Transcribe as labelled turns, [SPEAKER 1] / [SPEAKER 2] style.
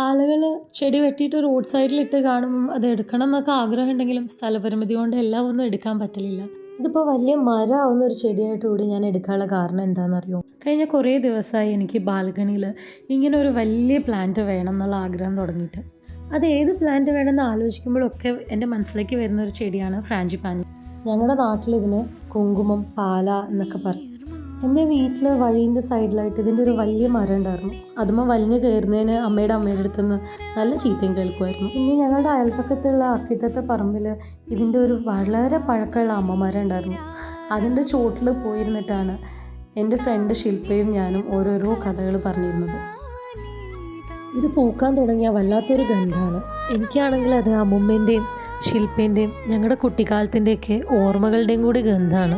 [SPEAKER 1] ആളുകൾ ചെടി വെട്ടിയിട്ട് റോഡ് സൈഡിലിട്ട് കാണുമ്പം അത് എടുക്കണം എന്നൊക്കെ ആഗ്രഹം ഉണ്ടെങ്കിലും സ്ഥലപരിമിതി കൊണ്ട് എല്ലാം ഒന്നും എടുക്കാൻ പറ്റലില്ല. ഇതിപ്പോൾ വലിയ മരമാവുന്ന ഒരു ചെടിയായിട്ട് കൂടി ഞാൻ എടുക്കാനുള്ള കാരണം എന്താണെന്നറിയോ? കഴിഞ്ഞ കുറേ ദിവസമായി എനിക്ക് ബാൽക്കണിയിൽ ഇങ്ങനെ ഒരു വലിയ പ്ലാന്റ് വേണം എന്നുള്ള ആഗ്രഹം തുടങ്ങിയിട്ട്. അത് ഏത് പ്ലാന്റ് വേണമെന്ന് ആലോചിക്കുമ്പോഴൊക്കെ എൻ്റെ മനസ്സിലേക്ക് വരുന്ന ഒരു ചെടിയാണ് ഫ്രാഞ്ചിപ്പാനി. ഞങ്ങളുടെ നാട്ടിലിതിന് കുങ്കുമം, പാല എന്നൊക്കെ പറയും. എൻ്റെ വീട്ടിൽ വഴീൻ്റെ സൈഡിലായിട്ട് ഇതിൻ്റെ ഒരു വലിയ മരം ഉണ്ടായിരുന്നു. അതുമ്മ വലിഞ്ഞ് കയറുന്നതിന് അമ്മയുടെ അടുത്തുനിന്ന് നല്ല ചീത്തയും കേൾക്കുമായിരുന്നു. പിന്നെ ഞങ്ങളുടെ അയൽപ്പക്കത്തുള്ള അക്കിത്തത്തെ പറമ്പിൽ ഇതിൻ്റെ ഒരു വളരെ പഴക്കമുള്ള അമ്മമരം ഉണ്ടായിരുന്നു. അതിൻ്റെ ചോട്ടിൽ പോയിരുന്നിട്ടാണ് എൻ്റെ ഫ്രണ്ട് ശില്പയും ഞാനും ഓരോരോ കഥകൾ പറഞ്ഞിരുന്നത്. ഇത് പൂക്കാൻ തുടങ്ങിയ വല്ലാത്തൊരു ഗന്ധമാണ്. എനിക്കാണെങ്കിൽ അത് അമ്മുമ്മേൻ്റെയും ശില്പേൻ്റെയും ഞങ്ങളുടെ കുട്ടിക്കാലത്തിൻ്റെയൊക്കെ ഓർമ്മകളുടെയും കൂടി ഗന്ധമാണ്.